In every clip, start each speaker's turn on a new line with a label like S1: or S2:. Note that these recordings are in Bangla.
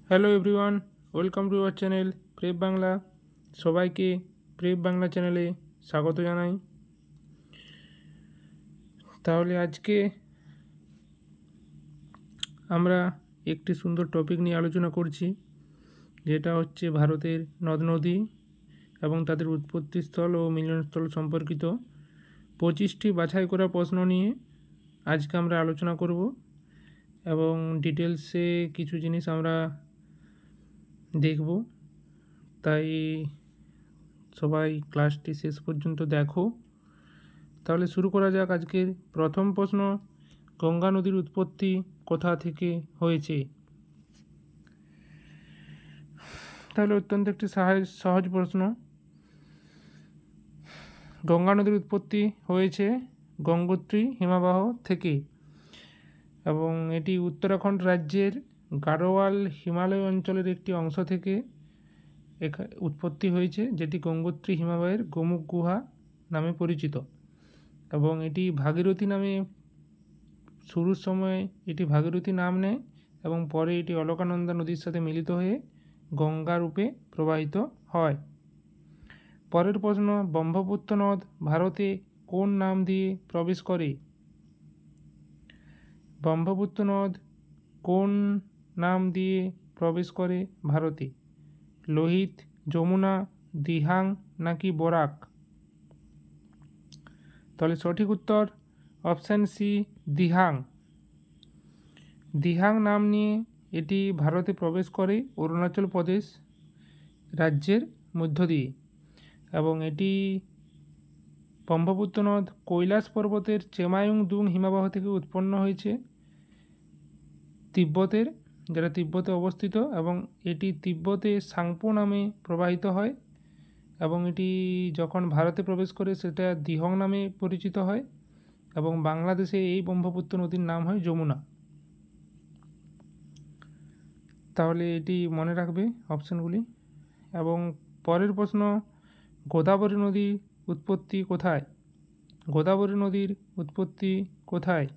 S1: Hello everyone, welcome to our channel prep Bangla. সবাইকে প্রেপ বাংলা চ্যানেলে স্বাগত জানাই। তাহলে আজকে আমরা একটি সুন্দর টপিক নিয়ে আলোচনা করছি, যেটা হচ্ছে ভারতের নদ নদী এবং তাদের উৎপত্তিস্থল ও মিলনস্থল সম্পর্কিত 25টি বাছাই করা প্রশ্ন নিয়ে আজকে আমরা আলোচনা করব এবং ডিটেলসে কিছু জিনিস আমরা দেখব। তাই সবাই ক্লাসটি শেষ পর্যন্ত দেখো। তাহলে শুরু করা যাক। আজকের প্রথম প্রশ্ন, গঙ্গা নদীর উৎপত্তি কোথা থেকে হয়েছে? তাহলে অত্যন্ত একটি সহজ প্রশ্ন। গঙ্গা নদীর উৎপত্তি হয়েছে গঙ্গোত্রী হিমবাহ থেকে এবং এটি উত্তরাখণ্ড রাজ্যের গাড়োয়াল হিমালয় অঞ্চলের একটি অংশ থেকে উৎপত্তি হয়েছে, যেটি গঙ্গোত্রী হিমবাহের গোমুখ গুহা নামে পরিচিত। এবং এটি ভাগীরথী নামে শুরুর সময় এটি ভাগীরথী নাম নেয় এবং পরে এটি অলকানন্দা নদীর সাথে মিলিত হয়ে গঙ্গা রূপে প্রবাহিত হয়। পরের প্রশ্ন, ব্রহ্মপুত্র নদ ভারতে কোন নাম দিয়ে প্রবেশ করে? ব্রহ্মপুত্র নদ কোন নাম দিয়ে প্রবেশ করে ভারতে? লোহিত, যমুনা, দিহাং নাকি বরাক? তাহলে সঠিক উত্তর অপশান সি, দিহাং। দিহাং নাম নিয়ে এটি ভারতে প্রবেশ করে অরুণাচল প্রদেশ রাজ্যের মধ্য দিয়ে এবং এটি ব্রহ্মপুত্র নদ কৈলাস পর্বতের চেমায়ুং দুং হিমবাহ থেকে উৎপন্ন হয়েছে তিব্বতের, যেটা তিব্বতে অবস্থিত, এবং এটি তিব্বতে সাংপো নামে প্রবাহিত হয় এবং এটি যখন ভারতে প্রবেশ করে সেটা দিহং নামে পরিচিত হয় এবং বাংলাদেশে এই ব্রহ্মপুত্র নদীর নাম হয় যমুনা। তাহলে এটি মনে রাখবে অপশানগুলি। এবং পরের প্রশ্ন, গোদাবরী নদীর উৎপত্তি কোথায়? গোদাবরী নদীর উৎপত্তি কোথায়?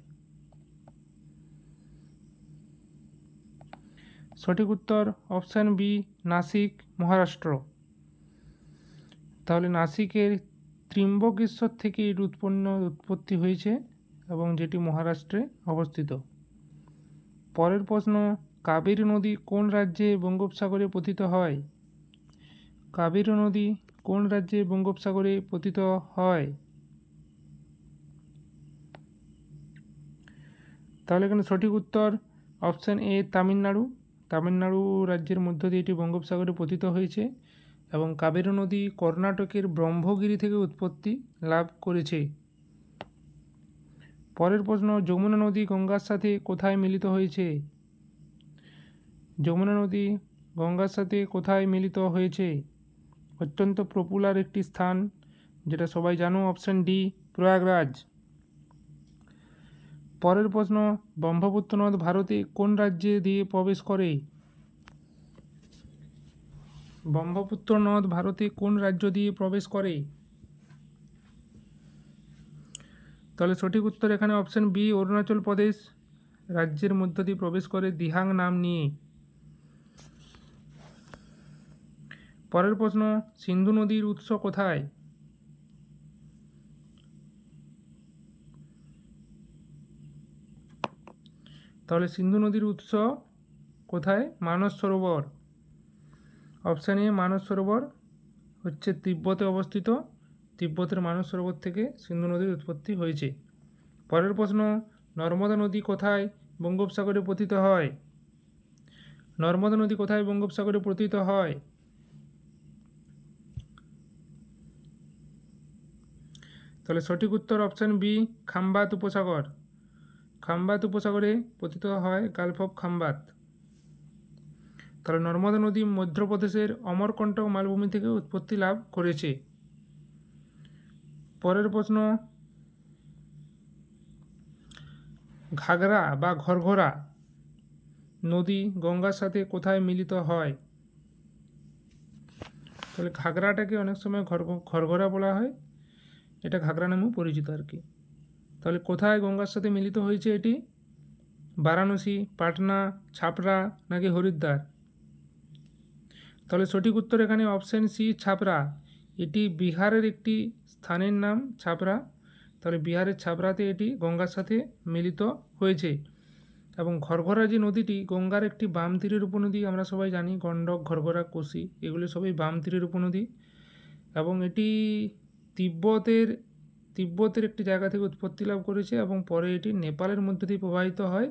S1: সঠিক উত্তর অপশান বি, নাসিক, মহারাষ্ট্র। তাহলে নাসিকের ত্রিম্বকেশ্বর থেকে এর উৎপত্তি হয়েছে এবং যেটি মহারাষ্ট্রে অবস্থিত। পরের প্রশ্ন, কাবেরী নদী কোন রাজ্যে বঙ্গোপসাগরে পতিত হয়? কাবেরী নদী কোন রাজ্যে বঙ্গোপসাগরে পতিত হয়? তাহলে এখানে সঠিক উত্তর অপশান এ, তামিলনাড়ু। তামিলনাড়ু রাজ্যের মধ্য দিয়ে এটি বঙ্গোপসাগরে পতিত হয়েছে এবং কাবেরী নদী কর্ণাটকের ব্রহ্মগিরি থেকে উৎপত্তি লাভ করেছে। পরের প্রশ্ন, যমুনা নদী গঙ্গার সাথে কোথায় মিলিত হয়েছে? যমুনা নদী গঙ্গার সাথে কোথায় মিলিত হয়েছে? অত্যন্ত পপুলার একটি স্থান, যেটা সবাই জানো, অপশান ডি, প্রয়াগরাজ। পরের প্রশ্ন, ব্রহ্মপুত্র নদ ভারতে কোন রাজ্যে দিয়ে প্রবেশ করে? ব্রহ্মপুত্র নদ ভারতে কোন রাজ্য দিয়ে প্রবেশ করে? তাহলে সঠিক উত্তর এখানে অপশান বি, অরুণাচল প্রদেশ রাজ্যের মধ্য দিয়ে প্রবেশ করে দিহাং নাম নিয়ে। পরের প্রশ্ন, সিন্ধু নদীর উৎস কোথায়? তাহলে সিন্ধু নদীর উৎস কোথায়? মানস সরোবর। অপশান এ, মানস সরোবর হচ্ছে তিব্বতে অবস্থিত। তিব্বতের মানস সরোবর থেকে সিন্ধু নদীর উৎপত্তি হয়েছে। পরের প্রশ্ন, নর্মদা নদী কোথায় বঙ্গোপসাগরে পতিত হয়? নর্মদা নদী কোথায় বঙ্গোপসাগরে পতিত হয়? তাহলে সঠিক উত্তর অপশান বি, খাম্বাত উপসাগর। খাম্বাত উপসাগরে পতিত হয় গালফ অফ খাম্বাত। তাহলে নর্মদা নদী মধ্যপ্রদেশের অমরকণ্টক মালভূমি থেকে উৎপত্তি লাভ করেছে। পরের প্রশ্ন, ঘাগরা বা ঘরঘরা নদী গঙ্গার সাথে কোথায় মিলিত হয়? তাহলে ঘাগরাটাকে অনেক সময় ঘরঘরা বলা হয়, এটা ঘাগরা নামেও পরিচিত আর কি। তাহলে কোথায় গঙ্গার সাথে মিলিত হয়েছে এটি? বারাণসী, পাটনা, ছাপড়া নাকি হরিদ্বার? তাহলে সঠিক উত্তর এখানে অপশান সি ছাপরা। এটি বিহারের একটি স্থানের নাম ছাপরা। তাহলে বিহারের ছাপরাতে এটি গঙ্গার সাথে মিলিত হয়েছে। এবং ঘরঘরা যে নদীটি গঙ্গার একটি বাম তীরের উপনদী, আমরা সবাই জানি গণ্ডক, ঘরঘরা, কোশি এগুলি সবই বাম তীরের উপনদী। এবং এটি তিব্বতের একটি জায়গা থেকে উৎপত্তি লাভ করেছে এবং পরে এটি নেপালের মধ্য দিয়ে প্রবাহিত হয়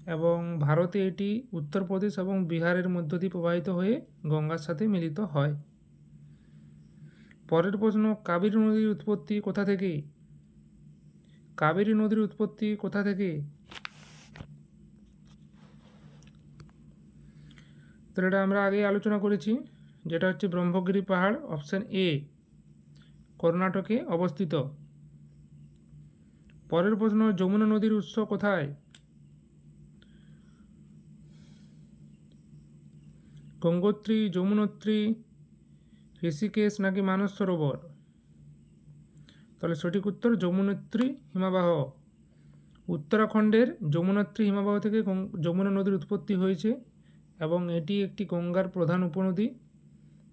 S1: এবং ভারতে এটি উত্তরপ্রদেশ এবং বিহারের মধ্য দিয়ে প্রবাহিত হয়ে গঙ্গার সাথে মিলিত হয়। পরের প্রশ্ন, কাবেরী নদীর উৎপত্তি কোথা থেকে? কাবেরী নদীর উৎপত্তি কোথা থেকে? তো এটা আমরা আগেই আলোচনা করেছি, যেটা হচ্ছে ব্রহ্মগিরি পাহাড়, অপশান এ, কর্ণাটকে অবস্থিত। পরের প্রশ্ন, যমুনা নদীর উৎস কোথায়? গঙ্গোত্রী, যমুনোত্রী, ঋষিকেশ নাকি মানস সরোবর? তাহলে সঠিক উত্তর যমুনোত্রী হিমবাহ। উত্তরাখণ্ডের যমুনোত্রী হিমবাহ থেকে যমুনা নদীর উৎপত্তি হয়েছে এবং এটি একটি গঙ্গার প্রধান উপনদী,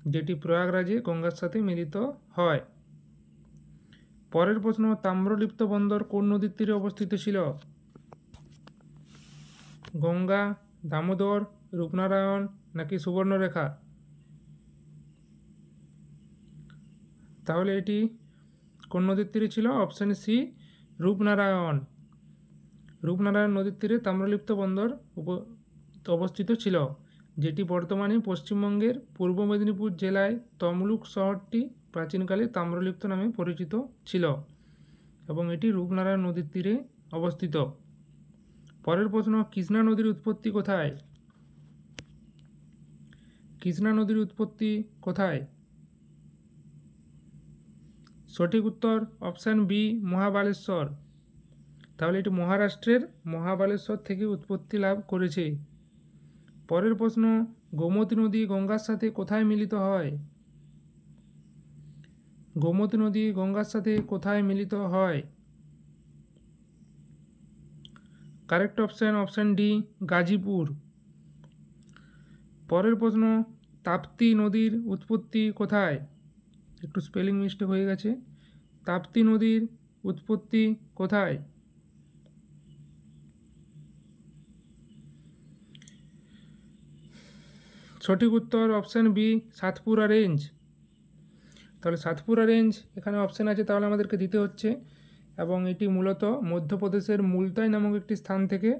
S1: যেটি প্রয়াগরাজে গঙ্গার সাথে মিলিত হয়। পরের প্রশ্ন, তাম্রলিপ্ত বন্দর কোন নদীর তীরে অবস্থিত ছিল? গঙ্গা, দামোদর, রূপনারায়ণ নাকি সুবর্ণরেখা? তাহলে এটি কোন নদীর তীরে ছিল? Option C, Rupnarayan. রূপনারায়ণ নদীর তীরে তাম্রলিপ্ত বন্দর অবস্থিত ছিল, যেটি বর্তমানে পশ্চিমবঙ্গের পূর্ব মেদিনীপুর জেলায় তমলুক শহরটি প্রাচীনকালে তাম্রলিপ্ত নামে পরিচিত ছিল এবং এটি রূপনারায়ণ নদীর তীরে অবস্থিত। পরের প্রশ্ন, কৃষ্ণা নদীর উৎপত্তি কোথায়? কৃষ্ণা নদীর উৎপত্তি কোথায়? সঠিক উত্তর অপশান বি, মহাবালেশ্বর। তাহলে এটি মহারাষ্ট্রের মহাবালেশ্বর থেকে উৎপত্তি লাভ করেছে। পরের প্রশ্ন, গোমতী নদী গঙ্গার সাথে কোথায় মিলিত হয়? গোমতী নদী গঙ্গার সাথে কোথায় মিলিত হয়? Correct option D, Gazipur. পরের প্রশ্ন, তাপ্তি নদীর উৎপত্তি কোথায়? একটু স্পেলিং মিস্টেক হয়ে গেছে। তাপ্তি নদীর উৎপত্তি কোথায়? সঠিক উত্তর অপশান বি, সাতপুরা রেঞ্জ। তাহলে সাতপুরা রেঞ্জ এখানে অপশান আছে, তাহলে আমাদেরকে দিতে হচ্ছে। এবং এটি মূলত মধ্যপ্রদেশের মুলতাই নামক একটি স্থান থেকে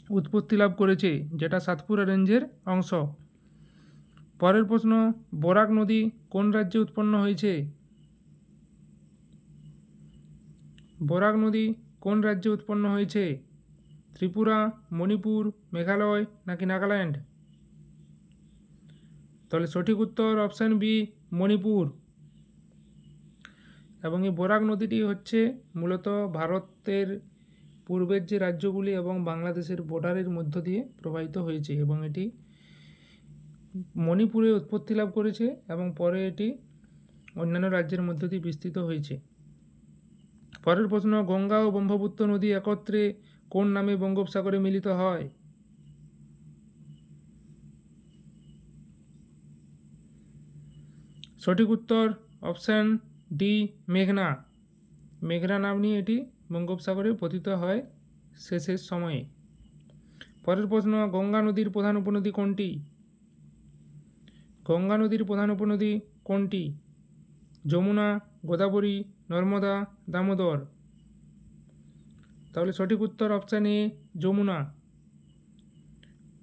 S1: উৎপত্তি লাভ করেছে, যেটা সাতপুরা রেঞ্জের অংশ। পরের প্রশ্ন, বরাক নদী কোন রাজ্যে উৎপন্ন হয়েছে? বরাক নদী কোন রাজ্যে উৎপন্ন হয়েছে? ত্রিপুরা, মণিপুর, মেঘালয় নাকি নাগাল্যান্ড? তাহলে সঠিক উত্তর অপশান বি, মণিপুর। এবং এই বরাক নদীটি হচ্ছে মূলত ভারতের পূর্বের যে রাজ্যগুলি এবং বাংলাদেশের বর্ডারের মধ্য দিয়ে প্রবাহিত হয়েছে এবং এটি মণিপুরে উৎপত্তি লাভ করেছে এবং পরে এটি অন্যান্য রাজ্যের মধ্য দিয়ে বিস্তৃত হয়েছে। পরের প্রশ্ন, গঙ্গা ও ব্রহ্মপুত্র নদী একত্রে কোন নামে বঙ্গোপসাগরে মিলিত হয়? সঠিক উত্তর অপশান ডি, মেঘনা। মেঘনা নাম নিয়ে এটি বঙ্গোপসাগরে পতিত হয় শেষের সময়ে। পরের প্রশ্ন, গঙ্গা নদীর প্রধান উপনদী কোনটি? গঙ্গা নদীর প্রধান উপনদী কোনটি? যমুনা, গোদাবরী, নর্মদা, দামোদর? তাহলে সঠিক উত্তর অপশান এ, যমুনা।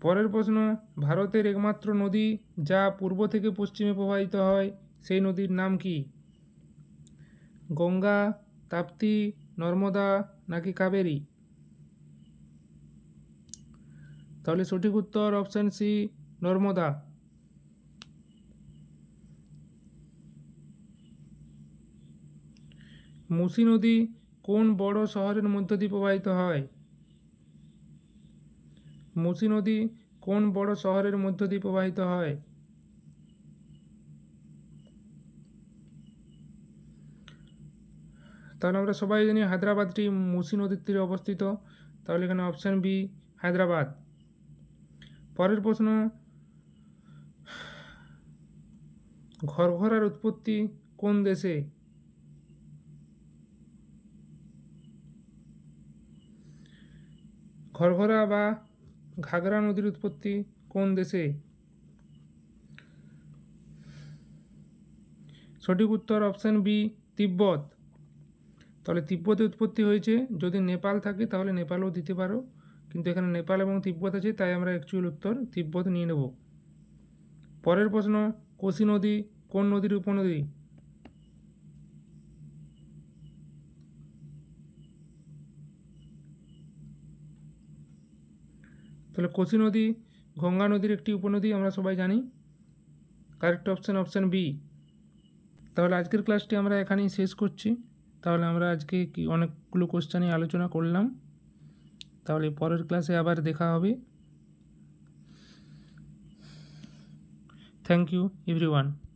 S1: পরের প্রশ্ন, ভারতের একমাত্র নদী যা পূর্ব থেকে পশ্চিমে প্রবাহিত হয় সেই নদীর নাম কি? গঙ্গা, তাপ্তি, নর্মদা নাকি কাবেরী? তাহলে সঠিক উত্তর অপশান সি, নর্মদা। মুসি নদী কোন বড় শহরের মধ্য দিয়ে প্রবাহিত হয়? মুসি নদী কোন বড় শহরের মধ্য দিয়ে প্রবাহিত হয়? তাহলে আমরা সবাই জানি হায়দ্রাবাদটি মুসি নদীর তীরে অবস্থিত, তাহলে এখানে অপশান বি, হায়দ্রাবাদ। পরের প্রশ্ন, ঘরঘরার উৎপত্তি কোন দেশে? ঘরঘরা বা ঘাগরা নদীর উৎপত্তি কোন দেশে? সঠিক উত্তর অপশান বি, তিব্বত। তাহলে তিব্বতে উৎপত্তি হয়েছে। যদি নেপাল থাকে তাহলে নেপালও দিতে পারো, কিন্তু এখানে নেপাল এবং তিব্বত আছে, তাই আমরা অ্যাকচুয়াল উত্তর তিব্বত নিয়ে নেব। পরের প্রশ্ন, কোশি নদী কোন নদীর উপনদী? তাহলে কোশি নদী গঙ্গা নদীর একটি উপনদী, আমরা সবাই জানি। Correct option option B. তাহলে আজকের ক্লাসটি আমরা এখানেই শেষ করছি। তাহলে আমরা আজকে অনেকগুলো কোশ্চেন নিয়ে আলোচনা করলাম। তাহলে পরের ক্লাসে আবার দেখা হবে। Thank you everyone.